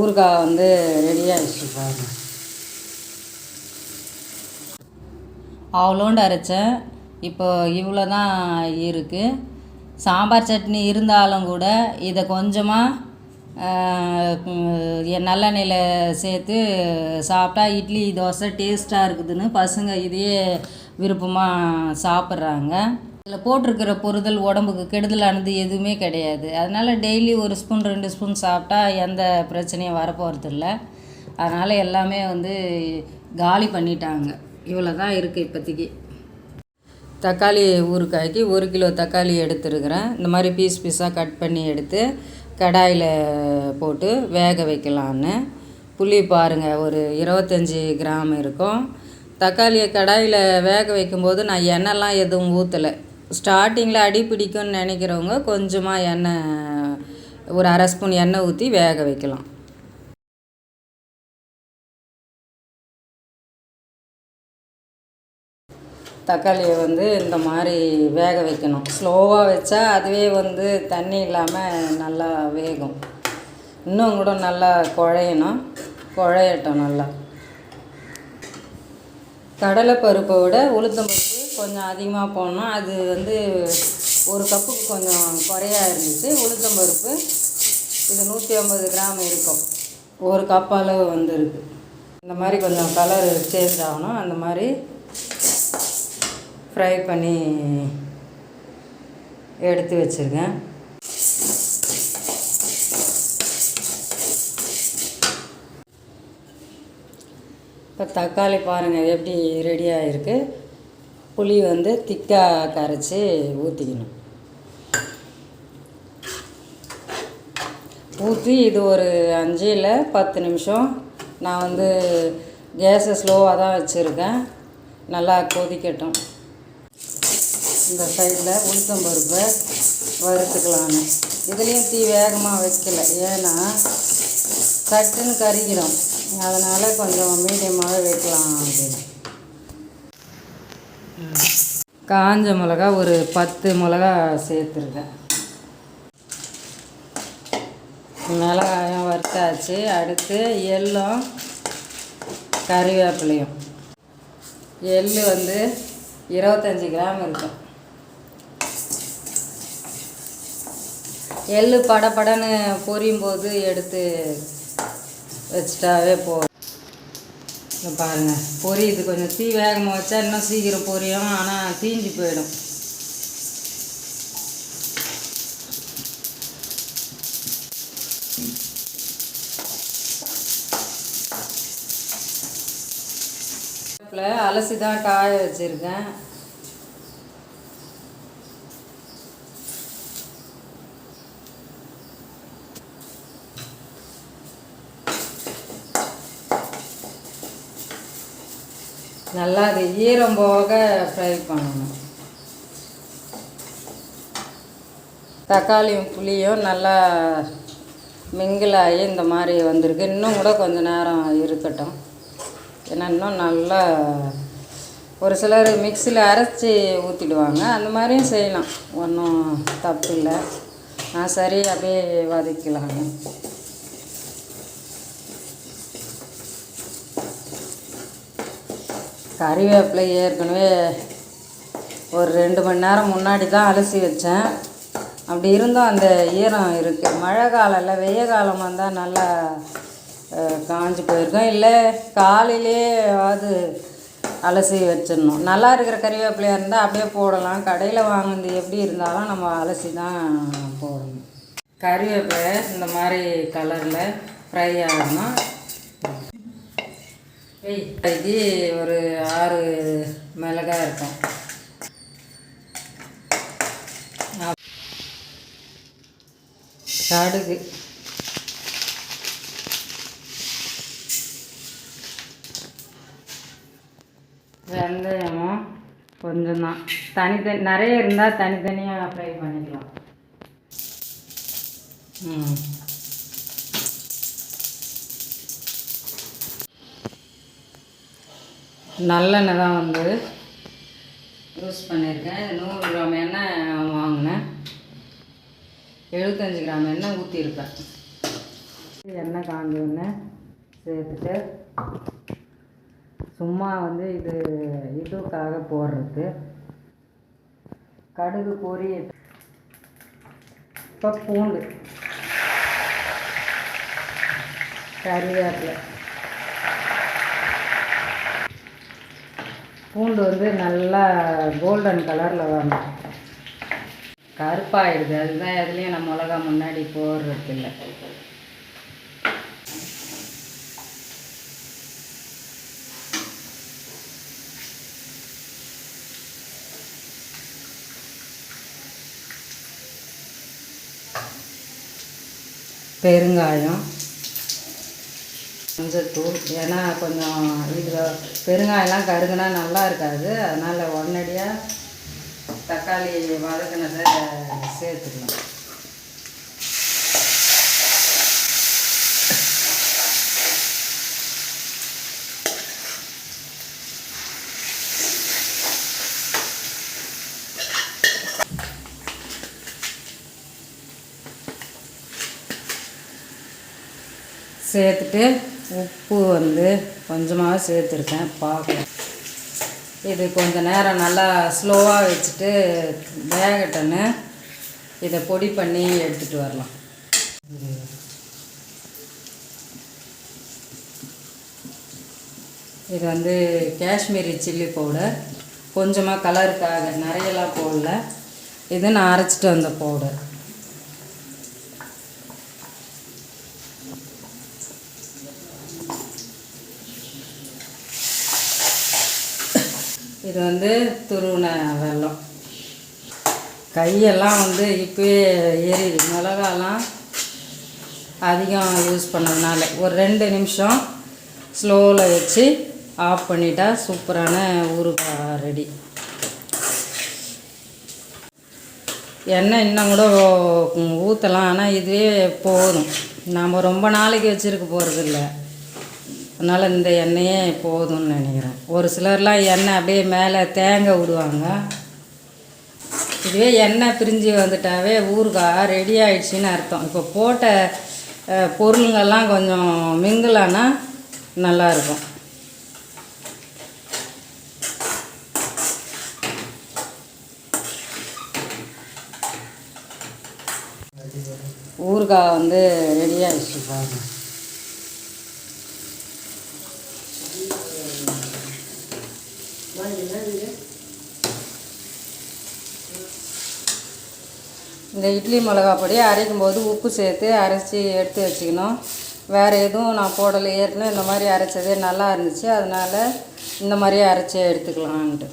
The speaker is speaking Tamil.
ஊறுகாய் வந்து ரெடி ஆகிடுச்சு பாருங்க. அவ்வளோண்டு அரைச்சேன். இப்போ இவ்வளோ தான் இருக்குது. சாம்பார் சட்னி இருந்தாலும் கூட இதை கொஞ்சமாக நல்லெண்ணெயில் சேர்த்து சாப்பிட்டா இட்லி தோசை டேஸ்ட்டாக இருக்குதுன்னு பசங்க இதையே விருப்பமாக சாப்பிட்றாங்க. இதில் போட்டிருக்கிற பொருட்கள் உடம்புக்கு கெடுதலானது எதுவுமே கிடையாது. அதனால் டெய்லி 1 ஸ்பூன் 2 ஸ்பூன் சாப்பிட்டா எந்த பிரச்சனையும் வரப்போகிறதில்ல. அதனால் எல்லாமே வந்து காலி பண்ணிட்டாங்க. இவ்வளோ தான் இருக்குது இப்போதைக்கு. தக்காளி ஊறுகாய்க்கு 1 கிலோ தக்காளி எடுத்துருக்கிறேன். இந்த மாதிரி பீஸ் பீஸாக கட் பண்ணி எடுத்து கடாயில் போட்டு வேக வைக்கலான்னு. புளி பாருங்கள், ஒரு 25 கிராம் இருக்கும். தக்காளியை கடாயில் வேக வைக்கும்போது நான் எண்ணெய்லாம் எதுவும் ஊற்றலை. ஸ்டார்டிங்கில் அடி பிடிக்கும்னு நினைக்கிறவங்க கொஞ்சமாக எண்ணெய், ஒரு 1/2 ஸ்பூன் எண்ணெய் ஊற்றி வேக வைக்கலாம். தக்காளியை வந்து இந்த மாதிரி வேக வைக்கணும். ஸ்லோவாக வச்சா அதுவே வந்து தண்ணி இல்லாமல் நல்லா வேகும். இன்னும் கூட நல்லா குழையட்டும் நல்லா. கடலைப்பருப்பை விட உளுத்தம்பருப்பு கொஞ்சம் அதிகமாக போடணும். அது வந்து 1 கப்புக்கு கொஞ்சம் குறையா இருந்துச்சு. உளுத்தம்பருப்பு இது 150 கிராம் இருக்கும். 1 கப் அளவு வந்துருக்கு. இந்த மாதிரி கொஞ்சம் கலர் சேஞ்ச் ஆகணும். அந்த மாதிரி ஃப்ரை பண்ணி எடுத்து வச்சுருக்கேன். இப்போ தக்காளி பாருங்கள் எப்படி ரெடியாக இருக்குது. புளி வந்து திக்காக கரைச்சி ஊற்றிக்கணும். ஊற்றி இது ஒரு 5 இல்லை 10 நிமிஷம் நான் வந்து கேஸை ஸ்லோவாக தான் வச்சுருக்கேன். நல்லா கொதிக்கட்டும். இந்த சைடில் உளுத்தம்பருப்பை வறுத்துக்கலான்னு. இதுலேயும் தீ வேகமாக வைக்கல, ஏன்னா சட்டுன்னு கறிக்கிறோம். அதனால் கொஞ்சம் மீடியமாக வைக்கலாம் அப்படின்னு. காஞ்ச மிளகா ஒரு 10 மிளகா சேர்த்துருக்கேன். மிளகாயும் வறுத்தாச்சு. அடுத்து எள்ளும் கறிவேப்பிலையும். எள் வந்து 25 கிராம் இருக்கும். எள் படப்படன்னு பொரியும் போது எடுத்து வச்சிட்டாவே போதும். பாருங்கள், பொரியுது. கொஞ்சம் தீ வேகமாக வச்சா இன்னும் சீக்கிரம் பொரியும், ஆனால் தீஞ்சு போயிடும். அலசி தான் காய வச்சுருக்கேன். நல்லா அது ஈரம் போக ஃப்ரை பண்ணணும். தக்காளியும் புளியும் நல்லா மிங்கிளாகி இந்த மாதிரி வந்திருக்கு. இன்னும் கூட கொஞ்சம் நேரம் இருக்கட்டும். ஏன்னா இன்னும் நல்லா ஒரு சிலர் மிக்சியில் அரைச்சி ஊற்றிடுவாங்க. அந்த மாதிரியும் செய்யலாம், ஒன்றும் தப்பு இல்லை. நான் சரி அப்படியே வதக்கலாங்க. கறிவேப்பிலை ஏற்கனவே ஒரு 2 மணி நேரம் முன்னாடி தான் அலசி வச்சேன். அப்படி இருந்தும் அந்த ஈரம் இருக்குது. மழை காலம் இல்லை, வெய்ய காலம் வந்தால் நல்லா காஞ்சி போயிருக்கோம். இல்லை காலையிலே அது அலசி வச்சிடணும். நல்லா இருக்கிற கறிவேப்பிலையாக இருந்தால் அப்படியே போடலாம். கடையில் வாங்கினது எப்படி இருந்தாலும் நம்ம அலசி தான் போடணும். கறிவேப்பிலை இந்த மாதிரி கலரில் ஃப்ரை ஆகணும். கறிக்கு ஒரு 6 மிளகாய் இருக்கும். கடுகு, வெந்தயமும் கொஞ்சம் தான். நிறைய இருந்தால் தனித்தனியாக ஃப்ரை பண்ணிக்கலாம். நல்லெண்ணெய் தான் வந்து யூஸ் பண்ணியிருக்கேன். 100 கிராம் எண்ணெய் வாங்கினேன். 75 கிராம் எண்ணெய் ஊற்றிருப்பேன். எண்ணெய் காஞ்சோன்னு சேர்த்துட்டு சும்மா வந்து இதுக்காக போடுறது. கடுகு பொரி. இப்போ பூண்டு, கறிவேப்பிலை. பூண்டு வந்து நல்லா கோல்டன் கலரில் வரணும். கருப்பாயிடுது, அதுதான் எதுலேயும் நம்ம மிளகா முன்னாடி போடுறது இல்லை. பெருங்காயம், மஞ்சத்தூள். ஏன்னா கொஞ்சம் பெருங்காயம்லாம் கருகுனா நல்லா இருக்காது, அதனால் உடனடியாக தக்காளி வதக்கினதை சேர்த்துக்கலாம். சேர்த்துட்டு உப்பு வந்து கொஞ்சமாக சேர்த்துருக்கேன், பார்க்கலாம். இது கொஞ்சம் நேரம் நல்லா ஸ்லோவாக வச்சுட்டு வேகட்டன்னு இதை பொடி பண்ணி எடுத்துகிட்டு வரலாம். இது வந்து காஷ்மீரி சில்லி பவுடர், கொஞ்சமாக கலருக்காக, நிறையெல்லாம் போடல. இது நான் அரைச்சிட்டு வந்த பவுடர். இது வந்து துருவின வெல்லம். கையெல்லாம் வந்து இப்போயே எரியுது, மிளகாலாம் அதிகம் யூஸ் பண்ணதுனால. ஒரு 2 நிமிஷம் ஸ்லோவில் வச்சு ஆஃப் பண்ணிட்டா சூப்பரான ஊறுகாய் ரெடி. எண்ணெய் இன்னும் கூட ஊற்றலாம், ஆனால் இதுவே போதும். நாம் ரொம்ப நாளைக்கு வச்சுருக்க போகிறதில்ல, அதனால் இந்த எண்ணெயே போதும்னு நினைக்கிறேன். ஒரு சிலர்லாம் எண்ணெய் அப்படியே மேலே தேங்காய் விடுவாங்க. இதுவே எண்ணெய் பிரிஞ்சு வந்துட்டாவே ஊறுகாய் ரெடி ஆகிடுச்சின்னு அர்த்தம். இப்போ போட்ட பொருளுங்கள்லாம் கொஞ்சம் மிங்கிலானா நல்லாயிருக்கும். ஊறுகாய் வந்து ரெடி ஆகிடுச்சு பாருங்க. இந்த இட்லி மிளகா பொடி அரைக்கும் போது உப்பு சேர்த்து அரைச்சி எடுத்து வச்சுக்கணும். வேறு எதுவும் நான் போடலை, ஏற்கனவே இந்த மாதிரி அரைச்சதே நல்லா இருந்துச்சு, அதனால் இந்த மாதிரியே அரைச்சி எடுத்துக்கலான்ட்டு.